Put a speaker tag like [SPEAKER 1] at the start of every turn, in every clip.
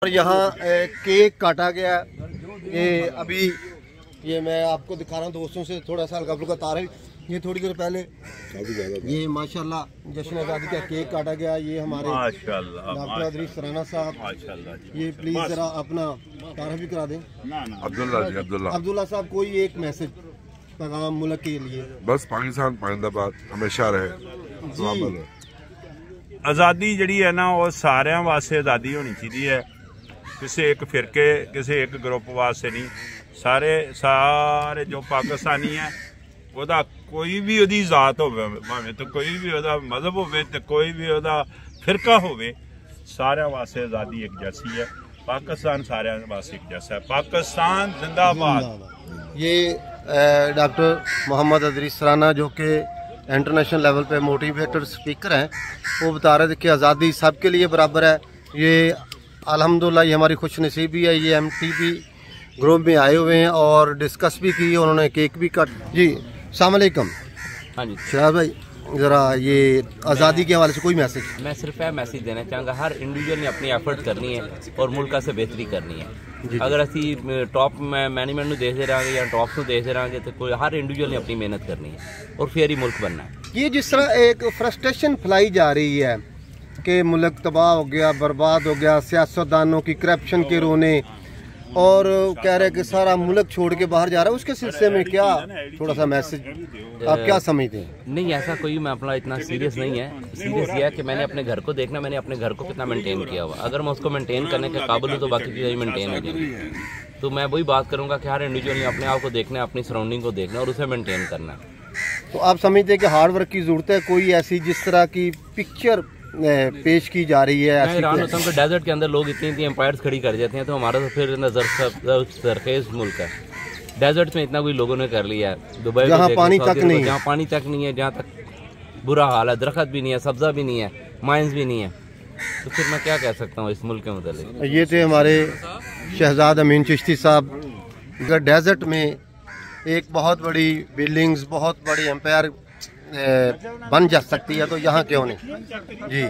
[SPEAKER 1] اور یہاں کیک کاٹا گیا. یہ ابھی یہ میں آپ کو دکھا رہا ہوں دوستوں سے تھوڑا سا ہلکا پھلکا تار ہے. یہ تھوڑی دیر پہلے یہ ماشاءاللہ جشن آزادی کا کیک کاٹا گیا. یہ ہمارے ڈاکٹر ادریس رانا صاحب, یہ پلیز ذرا اپنا تعارف بھی کرا دیں. عبداللہ صاحب, کوئی ایک میسج پیغام ملک کے لیے.
[SPEAKER 2] بس پاکستان پائندہ باد ہمیشہ رہے.
[SPEAKER 3] آزادی جڑی ہے نا وہ سارے واسطے آزادی ہونی چاہیے, کسی ایک فرقے کسی ایک گروپ واسطے نہیں. سارے جو پاکستانی ہیں وہ کوئی بھی وہ ذات ہوے تو کوئی بھی وہ مذہب ہوے تو کوئی بھی وہ فرقہ ہوے, سارے واسطے آزادی ایک جیسی ہے. پاکستان سارے واسطے ایک جیسا ہے. پاکستان زندہ باد.
[SPEAKER 1] یہ ڈاکٹر محمد ادریس رانا جو کہ انٹرنیشنل لیول پہ موٹیویٹر اسپیکر ہیں, وہ بتا رہے تھے کہ آزادی سب کے لیے برابر ہے. یہ الحمدللہ یہ ہماری خوش نصیبی ہے. یہ ایم ٹی پی گروپ میں آئے ہوئے ہیں اور ڈسکس بھی کی, انہوں نے کیک بھی کاٹ. جی السلام علیکم.
[SPEAKER 4] ہاں جی
[SPEAKER 1] شہاب بھائی, ذرا یہ آزادی کے حوالے سے کوئی میسج.
[SPEAKER 4] میں صرف یہ میسج دینا چاہوں گا, ہر انڈیویجول نے اپنی ایفرٹ کرنی ہے اور ملک سے بہتری کرنی ہے. اگر اسی ٹاپ مینجمنٹ نو دیکھتے رہے یا ٹاپ نو دیکھتے رہے گے تو کوئی ہر انڈیویجول نے اپنی محنت کرنی ہے اور پھر ہی ملک بننا ہے.
[SPEAKER 1] یہ جس طرح ایک فرسٹریشن پھیلائی جا رہی ہے کہ ملک تباہ ہو گیا, برباد ہو گیا, سیاستدانوں کی کرپشن کے رونے, اور کہہ رہے کہ سارا ملک چھوڑ کے باہر جا رہا ہے, اس کے سلسلے میں کیا تھوڑا سا میسج آپ کیا سمجھتے ہیں؟
[SPEAKER 4] نہیں ایسا کوئی میں اپنا اتنا سیریس نہیں ہے. سیریس یہ ہے کہ میں نے اپنے گھر کو دیکھنا, میں نے اپنے گھر کو کتنا مینٹین کیا ہوا. اگر میں اس کو مینٹین کرنے کے قابل ہوں تو باقی چیزیں مینٹین ہو جائیں گی. تو میں وہی بات کروں گا کہ ہر انڈیویجول نے اپنے آپ کو دیکھنا ہے, اپنی سراؤنڈنگ کو دیکھنا اور اسے مینٹین کرنا ہے.
[SPEAKER 1] تو آپ سمجھتے ہیں کہ ہارڈ ورک کی ضرورت ہے؟ کوئی ایسی جس طرح کی پکچر پیش کی جا رہی ہے؟
[SPEAKER 4] میں حیران ہوتا ہوں کہ ڈیزرٹ کے اندر لوگ اتنی امپائرز کھڑی کر جاتے ہیں, تو ہمارا تو پھر زرخیز ملک ہے. ڈیزرٹ میں اتنا کوئی لوگوں نے کر لیا ہے. دبئی
[SPEAKER 1] جہاں پانی تک نہیں,
[SPEAKER 4] جہاں پانی تک نہیں ہے, جہاں تک برا حال ہے, درخت بھی نہیں ہے, سبزہ بھی نہیں ہے, مائنز بھی نہیں ہے, تو پھر میں کیا کہہ سکتا ہوں اس ملک کے متعلق.
[SPEAKER 1] یہ تھے ہمارے شہزاد امین چشتی صاحب. اگر ڈیزرٹ میں ایک بہت بڑی بلڈنگز, بہت بڑی امپائر بن جا سکتی ہے تو یہاں کیوں نہیں. جی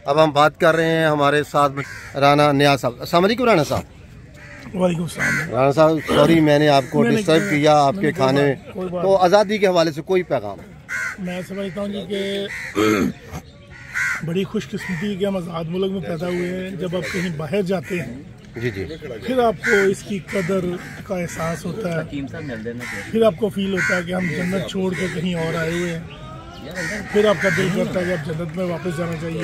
[SPEAKER 1] اب ہم بات کر رہے ہیں ہمارے ساتھ رانا نیاز صاحب. السلام علیکم رانا صاحب.
[SPEAKER 5] وعلیکم السلام.
[SPEAKER 1] رانا صاحب سوری میں نے آپ کو ڈسٹرب کیا آپ کے کھانے میں. تو آزادی کے حوالے سے کوئی پیغام؟
[SPEAKER 5] میں سمجھتا ہوں جی کہ بڑی خوش قسمتی کہ ہم آزاد ملک میں پیدا ہوئے ہیں. جب آپ کہیں باہر جاتے ہیں
[SPEAKER 1] جی جی
[SPEAKER 5] پھر آپ کو اس کی قدر کا احساس ہوتا ہے, پھر آپ کو فیل ہوتا ہے کہ ہم جنت چھوڑ کے کہیں اور آئے ہوئے ہیں. پھر آپ کا دل کرتا ہے کہ آپ جنت میں واپس جانا چاہیے.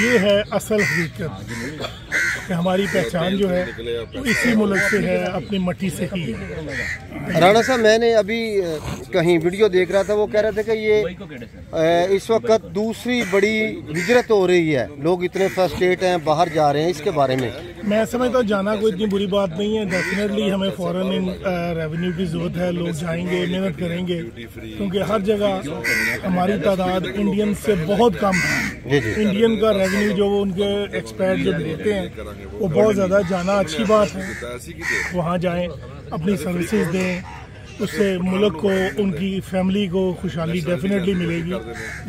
[SPEAKER 5] یہ ہے اصل حقیقت کہ ہماری پہچان جو ہے وہ اسی ملک سے ہے, اپنی مٹی سے ہی ہے.
[SPEAKER 1] رانا صاحب میں نے ابھی کہیں ویڈیو دیکھ رہا تھا, وہ کہہ رہے تھے کہ یہ اس وقت دوسری بڑی ہجرت ہو رہی ہے, لوگ اتنے فرسٹریٹ ہیں, باہر جا رہے ہیں, اس کے بارے میں؟
[SPEAKER 5] میں سمجھتا ہوں جانا کوئی اتنی بری بات نہیں ہے. ڈیفینیٹلی ہمیں فورن ریونیو کی ضرورت ہے. لوگ جائیں گے, محنت کریں گے, کیونکہ ہر جگہ ہماری تعداد انڈین سے بہت کم ہے. انڈین کا ریونیو جو وہ ان کے ایکسپیرٹ جو دیتے ہیں وہ بہت زیادہ. جانا اچھی بات ہے, وہاں جائیں, اپنی سروسز دیں, اس سے ملک کو, ان کی فیملی کو خوشحالی ڈیفینیٹلی ملے گی.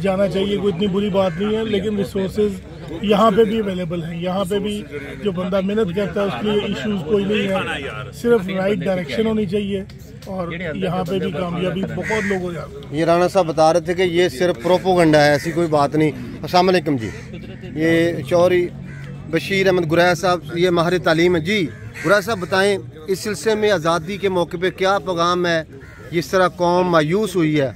[SPEAKER 5] جانا چاہیے, کوئی اتنی بری بات نہیں ہے. لیکن ریسورسز یہاں پہ بھی اویلیبل ہیں. یہاں پہ بھی جو بندہ محنت کرتا ہے اس کے لیے ایشوز کوئی نہیں ہے, صرف رائٹ ڈائریکشن ہونی چاہیے, اور یہاں پہ بھی کامیابی بہت لوگ ہو جاتے ہیں.
[SPEAKER 1] یہ رانا صاحب بتا رہے تھے کہ یہ صرف پروپوگنڈا ہے, ایسی کوئی بات نہیں. السلام علیکم جی. یہ چوری بشیر احمد گریز صاحب, یہ ماہر تعلیم ہے. جی گریز صاحب بتائیں, اس سلسلے میں آزادی کے موقع پہ کیا پیغام ہے؟ جس طرح قوم مایوس ہوئی ہے.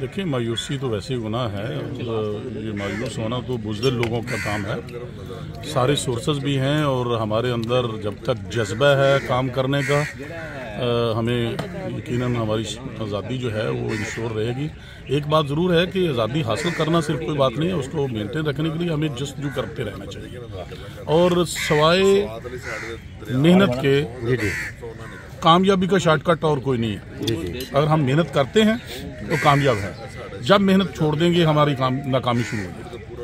[SPEAKER 6] دیکھیں مایوسی تو ویسے گناہ ہے, یہ مایوس ہونا تو بزدل لوگوں کا کام ہے. سارے سورسز بھی ہیں اور ہمارے اندر جب تک جذبہ ہے کام کرنے کا, ہمیں یقیناً ہماری آزادی جو ہے وہ انشور رہے گی. ایک بات ضرور ہے کہ آزادی حاصل کرنا صرف کوئی بات نہیں ہے, اس کو مینٹین رکھنے کے لیے ہمیں جستجو کرتے رہنا چاہیے. اور سوائے محنت کے کامیابی کا شارٹ کٹ اور کوئی نہیں ہے. اگر ہم محنت کرتے ہیں تو کامیاب ہیں, جب محنت چھوڑ دیں گے ہماری ناکامی شروع ہوگی.